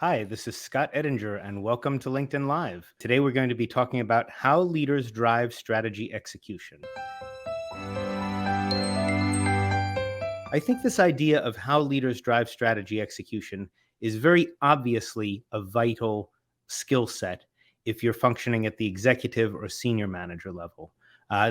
Hi, this is Scott Edinger, and welcome to LinkedIn Live. Today, we're going to be talking about how leaders drive strategy execution. I think this idea of how leaders drive strategy execution is very obviously a vital skill set if you're functioning at the executive or senior manager level.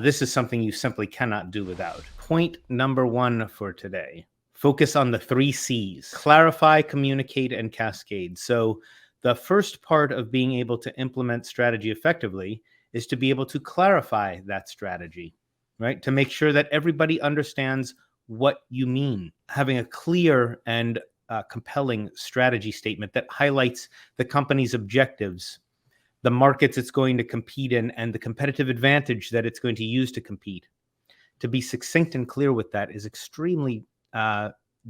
This is something you simply cannot do without. Point number one for today: focus on the 3 C's: clarify, communicate, and cascade. So, the first part of being able to implement strategy effectively is to be able to clarify that strategy, right? To make sure that everybody understands what you mean. Having a clear and compelling strategy statement that highlights the company's objectives, the markets it's going to compete in, and the competitive advantage that it's going to use to compete. To be succinct and clear with that is extremely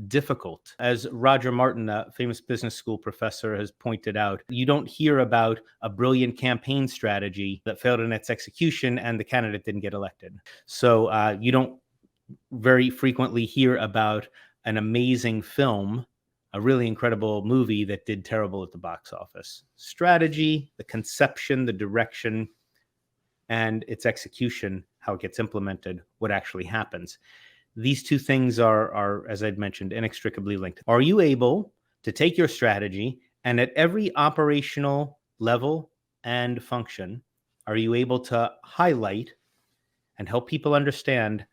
difficult. As Roger Martin, a famous business school professor, has pointed out, you don't hear about a brilliant campaign strategy that failed in its execution and the candidate didn't get elected. So you don't very frequently hear about an amazing film, a really incredible movie that did terrible at the box office. Strategy, the conception, the direction, and its execution, how it gets implemented, what actually happens. These two things are, as I'd mentioned, inextricably linked. Are you able to take your strategy and at every operational level and function, are you able to highlight and help people understand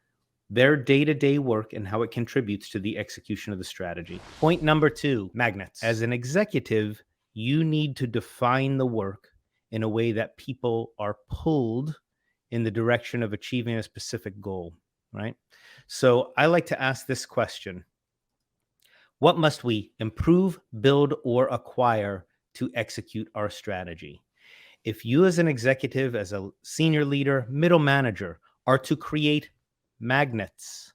their day-to-day work and how it contributes to the execution of the strategy? Point number two: magnets. As an executive, you need to define the work in a way that people are pulled in the direction of achieving a specific goal, right? So I like to ask this question: what must we improve, build, or acquire to execute our strategy? If you, as an executive, as a senior leader, middle manager, are to create magnets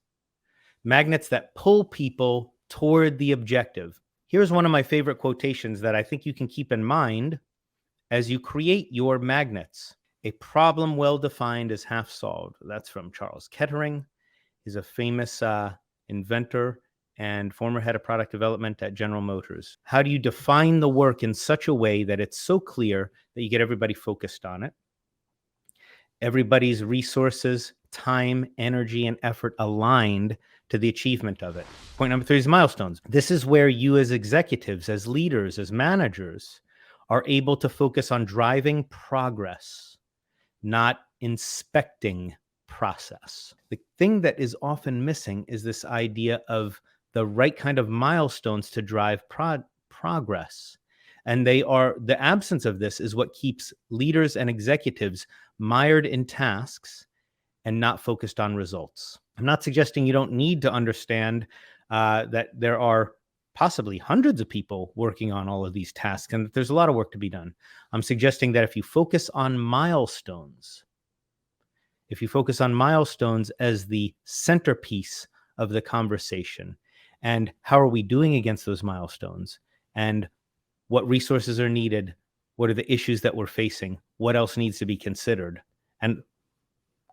that pull people toward the objective. Here's one of my favorite quotations that I think you can keep in mind as you create your magnets. A problem well defined is half solved. That's from Charles Kettering. He's a famous inventor and former head of product development at General Motors. How do you define the work in such a way that it's so clear that you get everybody focused on it? Everybody's resources, time, energy, and effort aligned to the achievement of it. Point number three is milestones. This is where you, as executives, as leaders, as managers, are able to focus on driving progress, not inspecting process. The thing that is often missing is this idea of the right kind of milestones to drive progress. And the absence of this is what keeps leaders and executives mired in tasks and not focused on results. I'm not suggesting you don't need to understand that there are possibly hundreds of people working on all of these tasks and that there's a lot of work to be done. I'm suggesting that if you focus on milestones, as the centerpiece of the conversation, and how are we doing against those milestones, and what resources are needed, what are the issues that we're facing, what else needs to be considered, and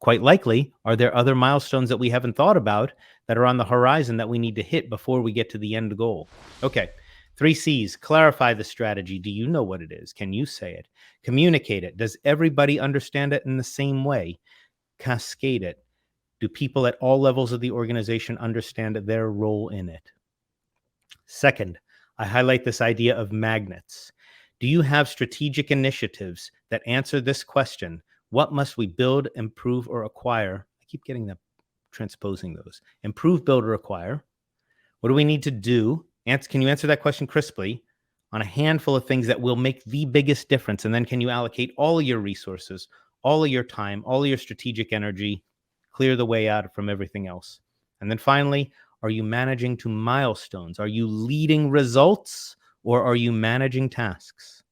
quite likely, are there other milestones that we haven't thought about that are on the horizon that we need to hit before we get to the end goal? Okay, 3 C's: clarify the strategy. Do you know what it is? Can you say it? Communicate it. Does everybody understand it in the same way? Cascade it. Do people at all levels of the organization understand their role in it? Second, I highlight this idea of magnets. Do you have strategic initiatives that answer this question? What must we build, improve, or acquire? I keep getting that, transposing those. Improve, build, or acquire. What do we need to do? Can you answer that question crisply on a handful of things that will make the biggest difference? And then can you allocate all of your resources, all of your time, all of your strategic energy, clear the way out from everything else? And then finally, are you managing to milestones? Are you leading results, or are you managing tasks?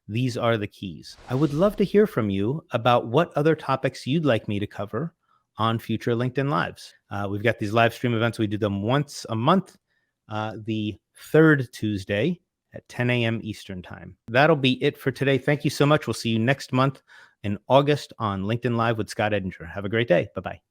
These are the keys. I would love to hear from you about what other topics you'd like me to cover on future LinkedIn Lives. We've got these live stream events. We do them once a month, the third Tuesday at 10 a.m. Eastern Time. That'll be it for today. Thank you so much. We'll see you next month in August on LinkedIn Live with Scott Edinger. Have a great day. Bye-bye.